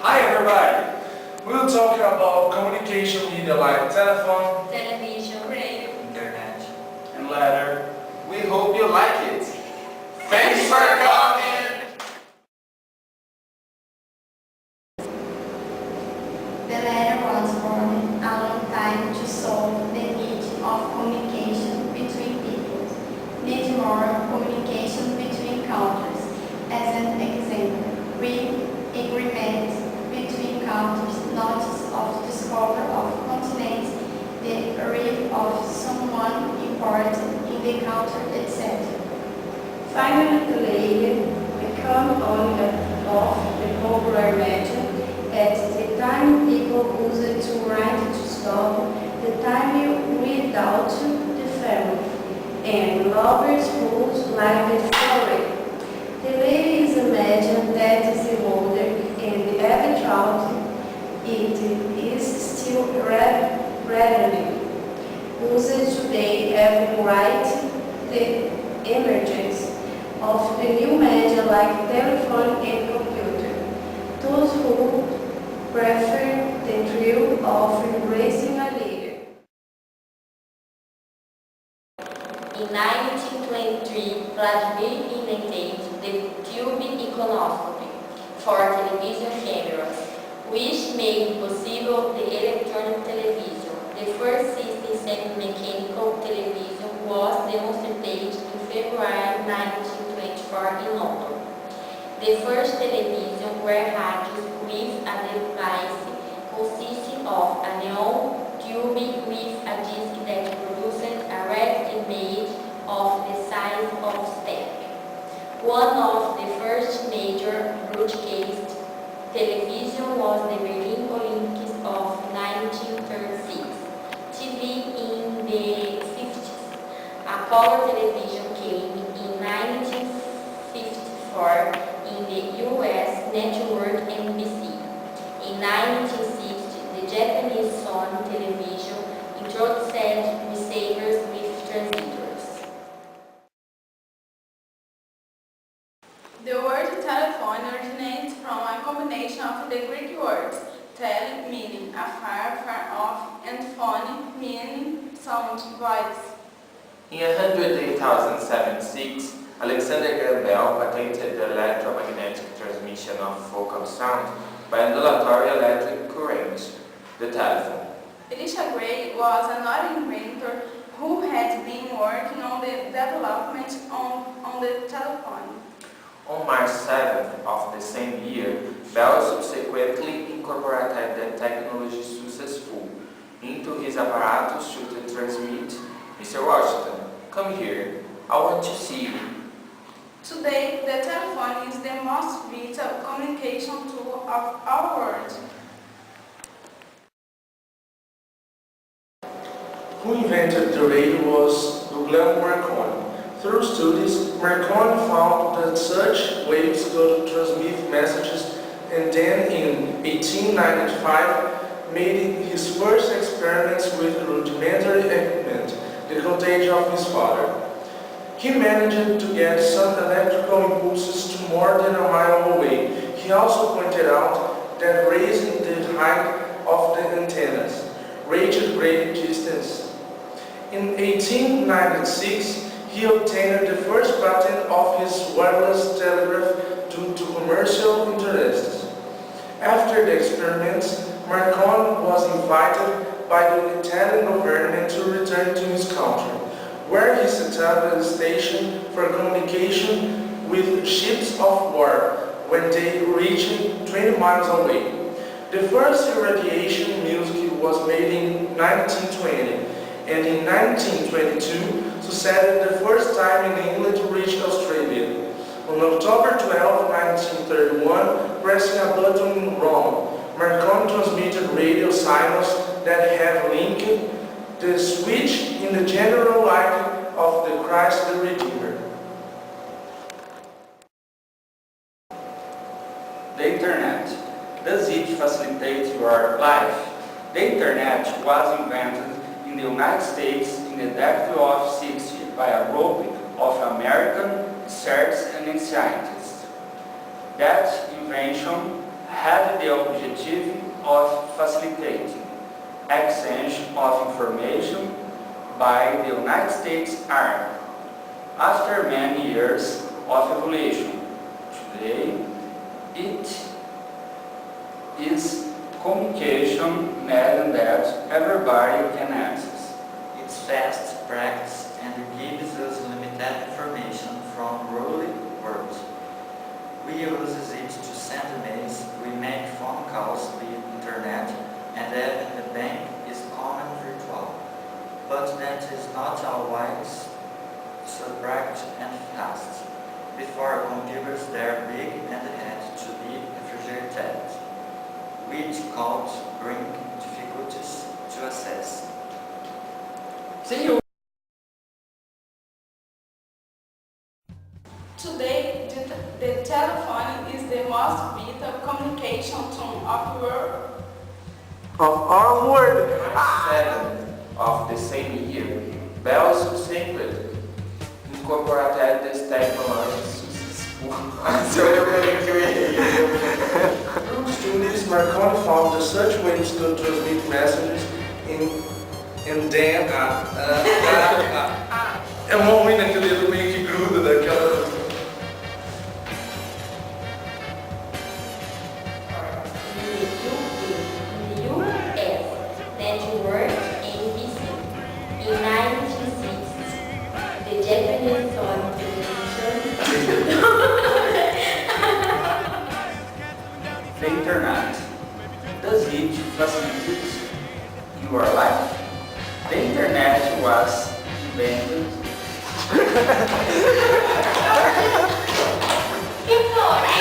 Hi everybody! We'll talk about communication media like telephone, television, radio, internet, and letter. We hope you like it. Thanks for coming! The letter was born a long time to solve the need of communication between people, need more communication between countries. As an example, real agreements between countries, notice of discovery of continents, the arrival of someone important in the country, etc. Finally, the layer become only of the popular media. At the time people use it to write to stop the time without the family, and lovers who like the story. The lady is a medium that is older and every child it is still readily used today every right the emergence of the new media like telephone and computer. Those who prefer the thrill of embracing a leader. In 1923, Vladimir invented the tube iconoscopy for television cameras, which made possible the electronic television. The first system semi-mechanical television was demonstrated in February 1924 in London. The first television were radios with a device consisting of a neon tube with a disc that produced a red image of the size of a step. One of the first major broadcast television was the Berlin Olympics of 1936. TV in the 50s. A color television came in 1954 in the US network NBC. In 1960, the Japanese Sony television introduced receivers with transmitters. The word telephone originates from a combination of the Greek words tele meaning afar, far off, and phone meaning sound, voice. In 108,076, Alexander Graham Bell patented the electromagnetic transmission of vocal sound by undulatory electric current, the telephone. Elisha Gray was another inventor who had been working on the development on the telephone. On March 7th of the same year, Bell subsequently incorporated the technology successful into his apparatus to transmit. Mr. Washington, come here. I want to see you. Today, the telephone is the most vital communication tool of our world. Who invented the radio was Guglielmo Marconi. Through studies, Marconi found that such waves could transmit messages, and then in 1895 made his first experiments with rudimentary equipment, the cottage of his father. He managed to get some electrical impulses to more than a mile away. He also pointed out that raising the height of the antennas reached great distance. In 1896, he obtained the first patent of his wireless telegraph due to commercial interests. After the experiments, Marconi was invited by the Italian government to return to his country, where he set up a station for communication with ships of war when they reached 20 miles away. The first irradiation music was made in 1920, and in 1922 succeeded the first time in England to reach Australia. On October 12, 1931, pressing a button in Rome, Marconi transmitted radio signals that have linked the switch in the general light of the Christ the Redeemer. The Internet. Does it facilitate your life? The Internet was invented in the United States in the decade of 60 by a group of American researchers and scientists. That invention had the the objective of facilitating exchange of information by the United States Army. After many years of evolution, today it is communication medium that everybody can access. It's fast, practice, and gives us limited information from rural world. We use it to send emails, we make phone calls via internet, and even the bank is common virtual. But that is not always so practical and fast. Before computers they're big and had to be refrigerated, which could bring difficulties to access. See you. Today, the telephone is the most vital communication tool of Our world. March 7th of the same year, Bell subsequently incorporated this technology Through studies, Marconi found that such waves could transmit messages and then é uma ruim naquele dedo meio que gruda daquela. Network NBC. In 1960, the Japanese on television. The Internet. Does it facilitate your life? The Internet was invented Que foi?